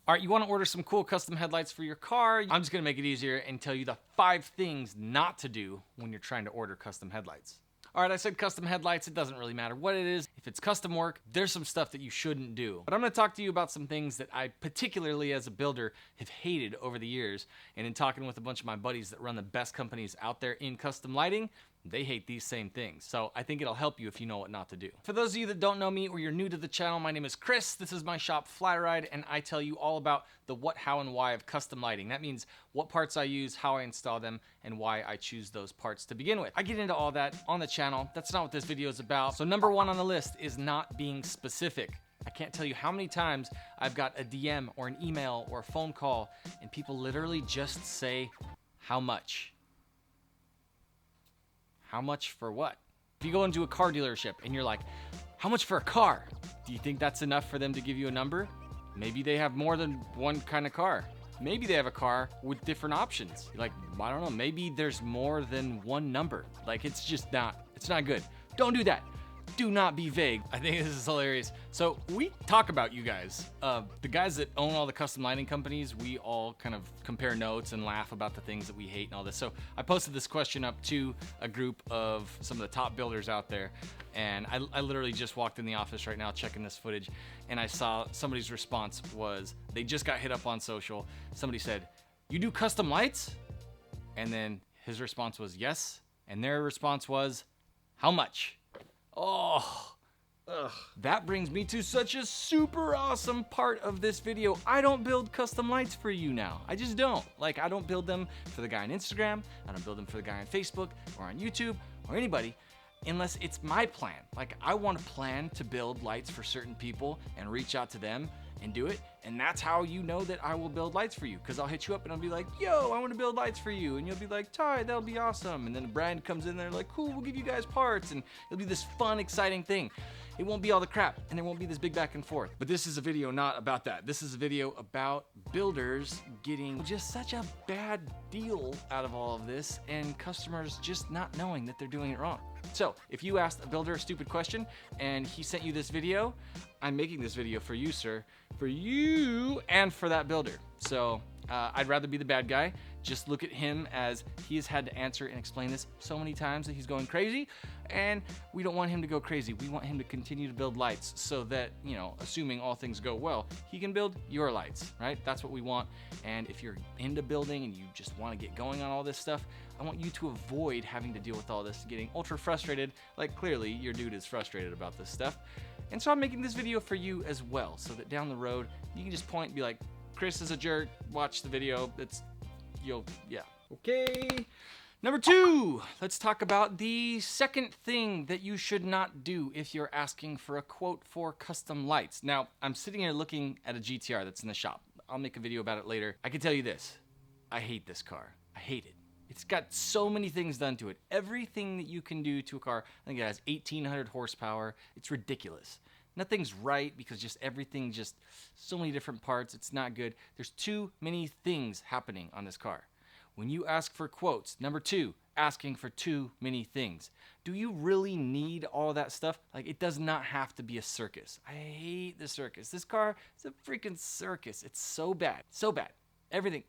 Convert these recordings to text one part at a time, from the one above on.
All right, you want to order some cool custom headlights for your car? I'm just going to make it easier and tell you the 5 things not to do when you're trying to order custom headlights. All right, I said custom headlights. It doesn't really matter what it is. If it's custom work, there's some stuff that you shouldn't do. But I'm going to talk to you about some things that I, particularly as a builder, have hated over the years. And in talking with a bunch of my buddies that run the best companies out there in custom lighting, they hate these same things. So I think it'll help you if you know what not to do. For those of you that don't know me or you're new to the channel, my name is Chris. This is my shop FlyRyde, and I tell you all about the what, how, and why of custom lighting. That means what parts I use, how I install them, and why I choose those parts to begin with. I get into all that on the channel. That's not what this video is about. So number 1 on the list is not being specific. I can't tell you how many times I've got a DM or an email or a phone call and people literally just say, how much? How much for what? If you go into a car dealership and you're like, how much for a car? Do you think that's enough for them to give you a number? Maybe they have more than one kind of car. Maybe they have a car with different options. You're like, I don't know, maybe there's more than one number. Like, it's not good. Don't do that. Do not be vague. I think this is hilarious. So we talk about you guys. The guys that own all the custom lighting companies, we all kind of compare notes and laugh about the things that we hate and all this. So I posted this question up to a group of some of the top builders out there. And I literally just walked in the office right now checking this footage, and I saw somebody's response was, they just got hit up on social. Somebody said, you do custom lights? And then his response was yes. And their response was, how much? Oh, that brings me to such a super awesome part of this video. I don't build custom lights for you now. I just don't. Like, I don't build them for the guy on Instagram. I don't build them for the guy on Facebook or on YouTube or anybody unless it's my plan. Like, I want to plan to build lights for certain people and reach out to them and do it. And that's how you know that I will build lights for you, because I'll hit you up and I'll be like, yo, I want to build lights for you. And you'll be like, Ty, that'll be awesome. And then a brand comes in there like, cool, we'll give you guys parts. And it'll be this fun, exciting thing. It won't be all the crap, and there won't be this big back and forth. But this is a video not about that. This is a video about builders getting just such a bad deal out of all of this and customers just not knowing that they're doing it wrong. So if you asked a builder a stupid question and he sent you this video, I'm making this video for you, sir, for you and for that builder. So I'd rather be the bad guy. Just look at him as he has had to answer and explain this so many times that he's going crazy, and we don't want him to go crazy. We want him to continue to build lights so that, you know, assuming all things go well, he can build your lights, right? That's what we want. And if you're into building and you just want to get going on all this stuff, I want you to avoid having to deal with all this, getting ultra frustrated. Like, clearly your dude is frustrated about this stuff. And so I'm making this video for you as well, so that down the road you can just point and be like, Chris is a jerk, watch the video. Yeah. Okay. Number 2, let's talk about the second thing that you should not do if you're asking for a quote for custom lights. Now, I'm sitting here looking at a GTR that's in the shop. I'll make a video about it later. I can tell you this, I hate this car. I hate it. It's got so many things done to it. Everything that you can do to a car. I think it has 1,800 horsepower. It's ridiculous. Nothing's right because just everything, just so many different parts. It's not good. There's too many things happening on this car. When you ask for quotes, number 2, asking for too many things. Do you really need all that stuff? Like, it does not have to be a circus. I hate the circus. This car is a freaking circus. It's so bad. So bad. Everything.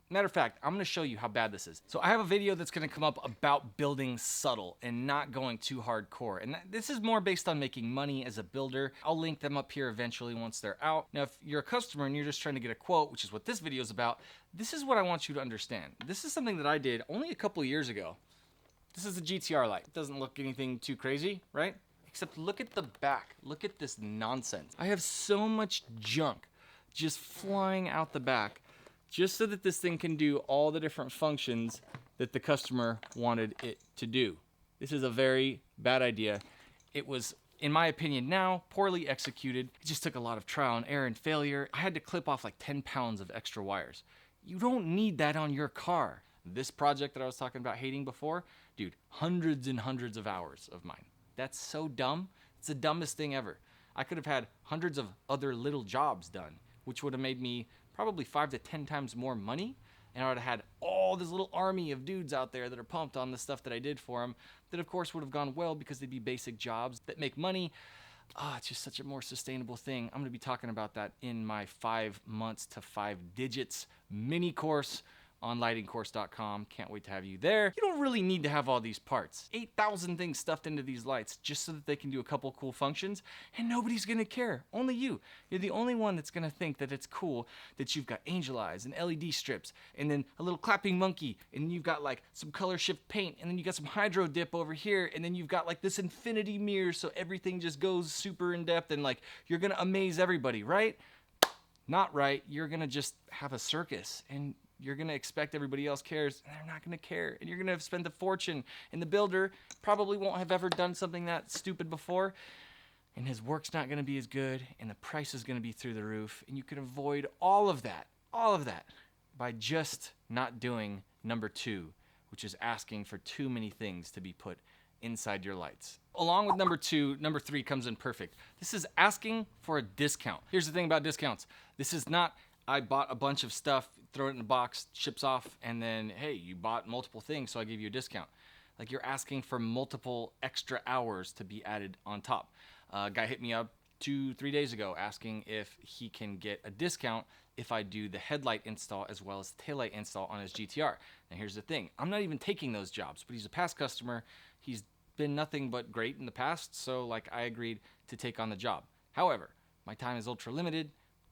Matter of fact, I'm going to show you how bad this is. So I have a video that's going to come up about building subtle and not going too hardcore. And this is more based on making money as a builder. I'll link them up here eventually once they're out. Now, if you're a customer and you're just trying to get a quote, which is what this video is about, this is what I want you to understand. This is something that I did only a couple of years ago. This is a GTR light. It doesn't look anything too crazy, right? Except look at the back. Look at this nonsense. I have so much junk just flying out the back, just so that this thing can do all the different functions that the customer wanted it to do. This is a very bad idea. It was, in my opinion now, poorly executed. It just took a lot of trial and error and failure. I had to clip off like 10 pounds of extra wires. You don't need that on your car. This project that I was talking about hating before, dude, hundreds and hundreds of hours of mine. That's so dumb. It's the dumbest thing ever. I could have had hundreds of other little jobs done, which would have made me probably 5 to 10 times more money, and I would have had all this little army of dudes out there that are pumped on the stuff that I did for them, that of course would have gone well because they'd be basic jobs that make money, It's just such a more sustainable thing. I'm going to be talking about that in my 5 months to 5 digits mini course on lightingcourse.com. Can't wait to have you there. You don't really need to have all these parts. 8,000 things stuffed into these lights just so that they can do a couple cool functions, and nobody's gonna care. Only you. You're the only one that's gonna think that it's cool that you've got angel eyes and LED strips and then a little clapping monkey, and you've got like some color shift paint, and then you got some hydro dip over here, and then you've got like this infinity mirror so everything just goes super in depth, and like you're gonna amaze everybody, right? Not right. You're gonna just have a circus, and you're going to expect everybody else cares, and they're not going to care. And you're going to have spent a fortune, and the builder probably won't have ever done something that stupid before, and his work's not going to be as good, and the price is going to be through the roof, and you can avoid all of that, by just not doing number 2, which is asking for too many things to be put inside your lights. Along with number 2, number 3 comes in perfect. This is asking for a discount. Here's the thing about discounts. This is not, I bought a bunch of stuff, throw it in a box, ships off, and then, hey, you bought multiple things, so I give you a discount. Like, you're asking for multiple extra hours to be added on top. A guy hit me up 2-3 days ago asking if he can get a discount if I do the headlight install as well as the taillight install on his GTR. Now, here's the thing. I'm not even taking those jobs, but he's a past customer. He's been nothing but great in the past, so, like, I agreed to take on the job. However, my time is ultra limited.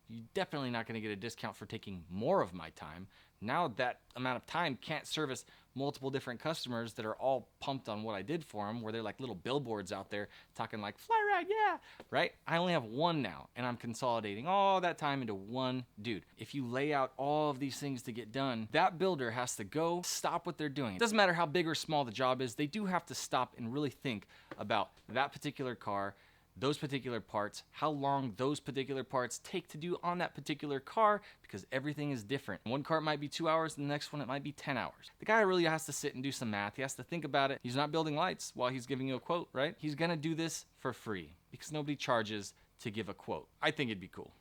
You're definitely not going to get a discount for taking more of my time. Now that amount of time can't service multiple different customers that are all pumped on what I did for them, where they're like little billboards out there talking like, FlyRyde, yeah, right? I only have one now, and I'm consolidating all that time into one dude. If you lay out all of these things to get done, that builder has to go stop what they're doing. It doesn't matter how big or small the job is, they do have to stop and really think about that particular car, those particular parts, how long those particular parts take to do on that particular car, because everything is different. One car might be 2 hours, and the next one it might be 10 hours. The guy really has to sit and do some math. He has to think about it. He's not building lights while he's giving you a quote, right? He's gonna do this for free because nobody charges to give a quote. I think it'd be cool.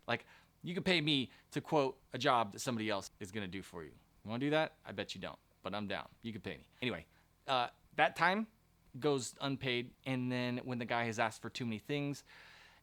Like, you could pay me to quote a job that somebody else is gonna do for you. You wanna do that? I bet you don't, but I'm down. You could pay me. Anyway, that time goes unpaid, and then when the guy has asked for too many things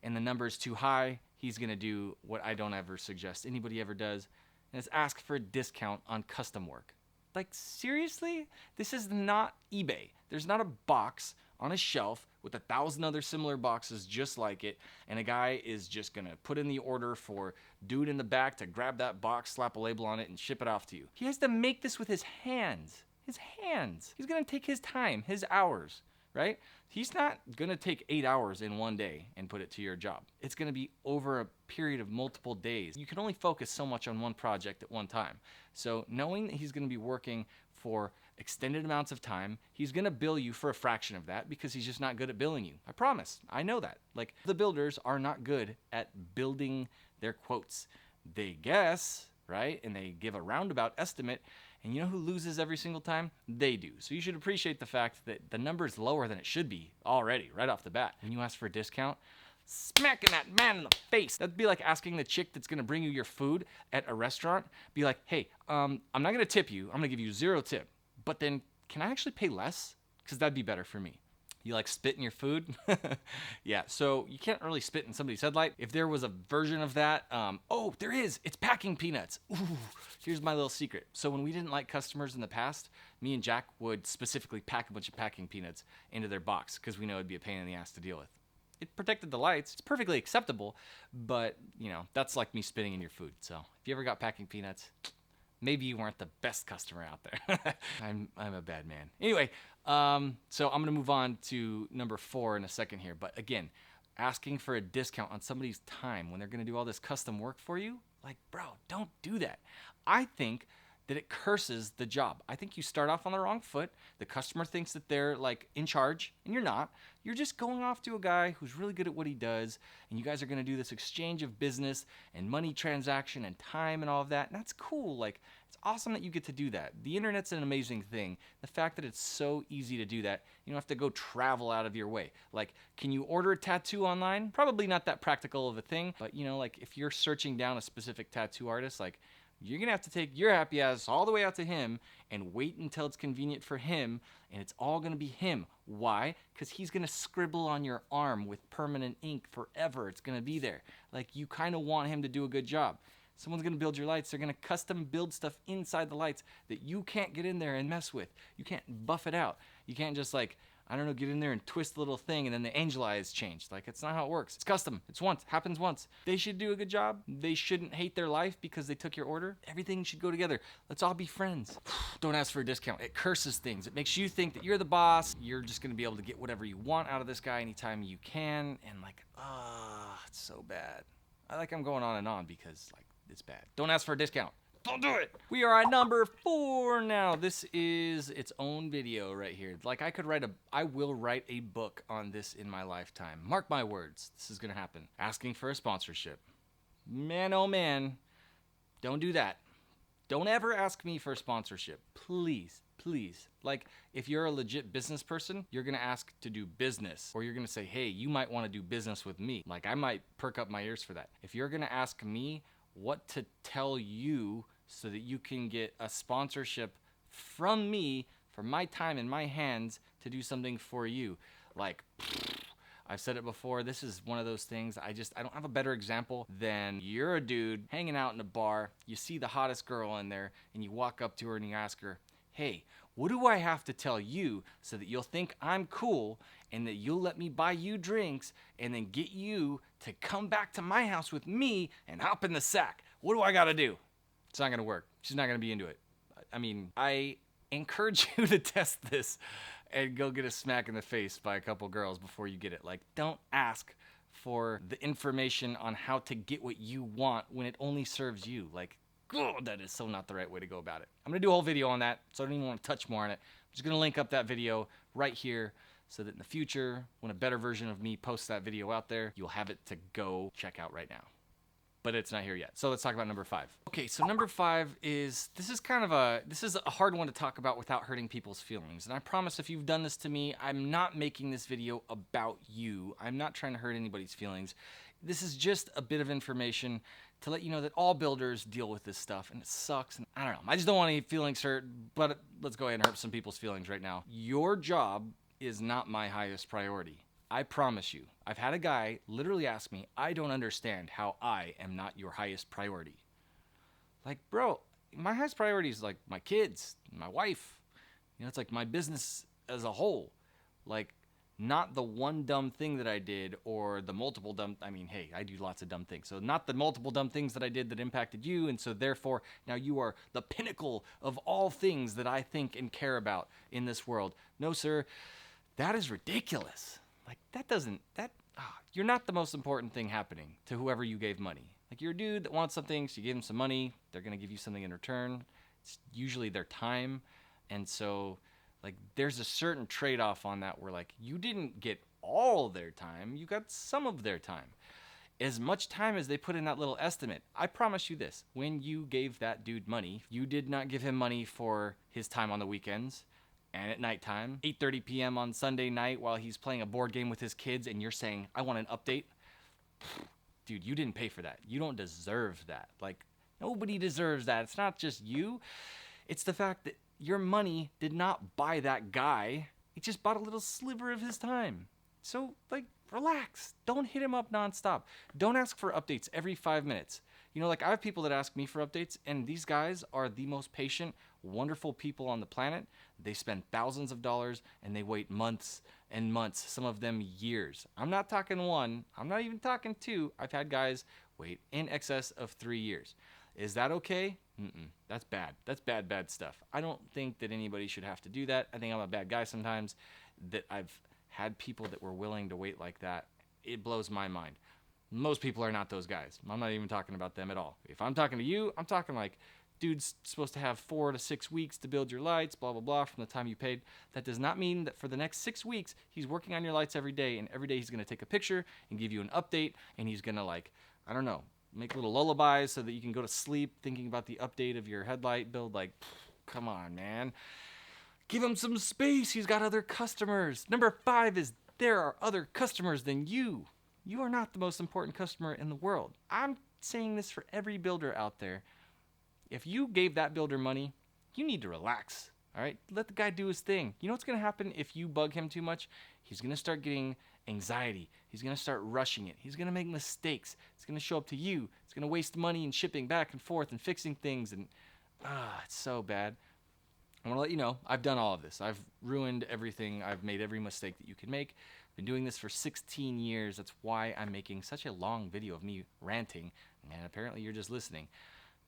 and the number is too high, he's gonna do what I don't ever suggest anybody ever does, and it's ask for a discount on custom work. Like, seriously? This is not eBay. There's not a box on a shelf with 1,000 other similar boxes just like it, and a guy is just gonna put in the order for dude in the back to grab that box, slap a label on it, and ship it off to you. He has to make this with his hands. His hands. He's gonna take his time, his hours, right? He's not gonna take 8 hours in one day and put it to your job. It's gonna be over a period of multiple days. You can only focus so much on one project at one time. So knowing that he's gonna be working for extended amounts of time, he's gonna bill you for a fraction of that because he's just not good at billing you. I promise, I know that. Like, the builders are not good at building their quotes. They guess, right? And they give a roundabout estimate. And you know who loses every single time? They do. So you should appreciate the fact that the number is lower than it should be already, right off the bat. When you ask for a discount, smacking that man in the face. That'd be like asking the chick that's gonna bring you your food at a restaurant, be like, hey, I'm not gonna tip you, I'm gonna give you 0 tip. But then, can I actually pay less? Because that'd be better for me. You like spit in your food? Yeah, so you can't really spit in somebody's headlight. If there was a version of that, oh, there is. It's packing peanuts. Ooh, here's my little secret. So when we didn't like customers in the past, me and Jack would specifically pack a bunch of packing peanuts into their box because we know it'd be a pain in the ass to deal with. It protected the lights. It's perfectly acceptable, but, you know, that's like me spitting in your food. So if you ever got packing peanuts, maybe you weren't the best customer out there. I'm a bad man. Anyway, so I'm gonna move on to number 4 in a second here. But again, asking for a discount on somebody's time when they're gonna do all this custom work for you, like, bro, don't do that. I think that it curses the job. I think you start off on the wrong foot. The customer thinks that they're like in charge, and you're not. You're just going off to a guy who's really good at what he does, and you guys are gonna do this exchange of business and money transaction and time and all of that, and that's cool. Like, it's awesome that you get to do that. The internet's an amazing thing. The fact that it's so easy to do that, you don't have to go travel out of your way. Like, can you order a tattoo online? Probably not that practical of a thing, but you know, like if you're searching down a specific tattoo artist, like, You're going to have to take your happy ass all the way out to him and wait until it's convenient for him, and it's all going to be him. Why? Because he's going to scribble on your arm with permanent ink forever. It's going to be there. Like, you kind of want him to do a good job. Someone's going to build your lights. They're going to custom build stuff inside the lights that you can't get in there and mess with. You can't buff it out. You can't just, like, I don't know, get in there and twist the little thing and then the angel eye is changed. Like, it's not how it works. It's custom. It's once. Happens once. They should do a good job. They shouldn't hate their life because they took your order. Everything should go together. Let's all be friends. Don't ask for a discount. It curses things. It makes you think that you're the boss. You're just going to be able to get whatever you want out of this guy anytime you can. And like, it's so bad. I'm going on and on because, like, it's bad. Don't ask for a discount. Don't do it. We are at number 4 now. This is its own video right here. Like, I will write a book on this in my lifetime. Mark my words. This is going to happen. Asking for a sponsorship. Man, oh man. Don't do that. Don't ever ask me for a sponsorship. Please, please. Like, if you're a legit business person, you're going to ask to do business. Or you're going to say, hey, you might want to do business with me. Like, I might perk up my ears for that. If you're going to ask me what to tell you so that you can get a sponsorship from me for my time in my hands to do something for you. Like, I've said it before, this is one of those things, I don't have a better example than you're a dude hanging out in a bar, you see the hottest girl in there, and you walk up to her and you ask her, hey, what do I have to tell you so that you'll think I'm cool and that you'll let me buy you drinks and then get you to come back to my house with me and hop in the sack? What do I gotta do? It's not gonna work. She's not gonna be into it. I mean, I encourage you to test this and go get a smack in the face by a couple girls before you get it. Like, don't ask for the information on how to get what you want when it only serves you. Like, that is so not the right way to go about it. I'm gonna do a whole video on that, so I don't even want to touch more on it. I'm just gonna link up that video right here so that in the future, when a better version of me posts that video out there, you'll have it to go check out right now. But it's not here yet. So let's talk about number 5. Okay, so number 5 is, this is a hard one to talk about without hurting people's feelings. And I promise if you've done this to me, I'm not making this video about you. I'm not trying to hurt anybody's feelings. This is just a bit of information to let you know that all builders deal with this stuff and it sucks. And I don't know, I just don't want any feelings hurt, but let's go ahead and hurt some people's feelings right now. Your job is not my highest priority. I promise you, I've had a guy literally ask me, I don't understand how I am not your highest priority. Like, bro, my highest priority is like my kids, my wife. You know, it's like my business as a whole. Like, not the one dumb thing that I did or the multiple dumb, I mean, hey, I do lots of dumb things. So not the multiple dumb things that I did that impacted you. And so therefore, now you are the pinnacle of all things that I think and care about in this world. No, sir, that is ridiculous. Like, you're not the most important thing happening to whoever you gave money. Like, you're a dude that wants something, so you give them some money, they're going to give you something in return. It's usually their time. And so, like, there's a certain trade-off on that where, like, you didn't get all their time, you got some of their time. As much time as they put in that little estimate, I promise you this, when you gave that dude money, you did not give him money for his time on the weekends. And at nighttime, 8:30 p.m. on Sunday night while he's playing a board game with his kids and you're saying, I want an update. Dude, you didn't pay for that. You don't deserve that. Like, nobody deserves that. It's not just you. It's the fact that your money did not buy that guy. It just bought a little sliver of his time. So, like, relax. Don't hit him up nonstop. Don't ask for updates every 5 minutes. You know, like, I have people that ask me for updates, and these guys are the most patient, wonderful people on the planet. They spend thousands of dollars, and they wait months and months, some of them years. I'm not talking 1. I'm not even talking 2. I've had guys wait in excess of 3 years. Is that okay? That's bad. That's bad stuff. I don't think that anybody should have to do that. I think I'm a bad guy sometimes, that I've had people that were willing to wait like that. It blows my mind. Most people are not those guys. I'm not even talking about them at all. If I'm talking to you, I'm talking like, dude's supposed to have 4 to 6 weeks to build your lights, blah, blah, blah, from the time you paid. That does not mean that for the next 6 weeks, he's working on your lights every day, and every day he's going to take a picture and give you an update, and he's going to, like, I don't know, make little lullabies so that you can go to sleep thinking about the update of your headlight build. Like, come on, man. Give him some space. He's got other customers. Number 5 is there are other customers than you. You are not the most important customer in the world. I'm saying this for every builder out there. If you gave that builder money, you need to relax. All right, let the guy do his thing. You know what's going to happen if you bug him too much? He's going to start getting anxiety. He's going to start rushing it. He's going to make mistakes. It's going to show up to you. It's going to waste money in shipping back and forth and fixing things. And it's so bad. I want to let you know, I've done all of this. I've ruined everything. I've made every mistake that you can make. I've been doing this for 16 years. That's why I'm making such a long video of me ranting. And apparently you're just listening.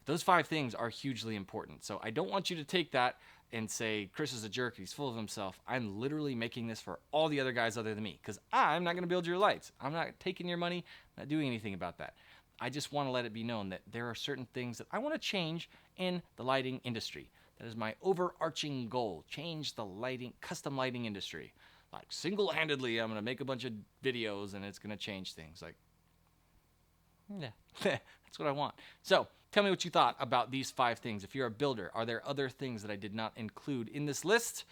Those 5 things are hugely important. So I don't want you to take that and say, Chris is a jerk, he's full of himself. I'm literally making this for all the other guys other than me, because I'm not going to build your lights. I'm not taking your money, not doing anything about that. I just want to let it be known that there are certain things that I want to change in the lighting industry. That is my overarching goal. Change the lighting, custom lighting industry. Like single-handedly, I'm going to make a bunch of videos and it's going to change things. Like, yeah, that's what I want. So tell me what you thought about these 5 things. If you're a builder, are there other things that I did not include in this list?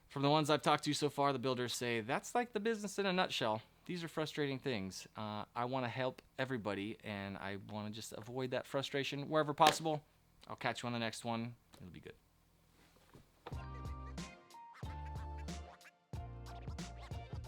From the ones I've talked to so far, the builders say, that's like the business in a nutshell. These are frustrating things. I want to help everybody, and I want to just avoid that frustration wherever possible. I'll catch you on the next one. It'll be good.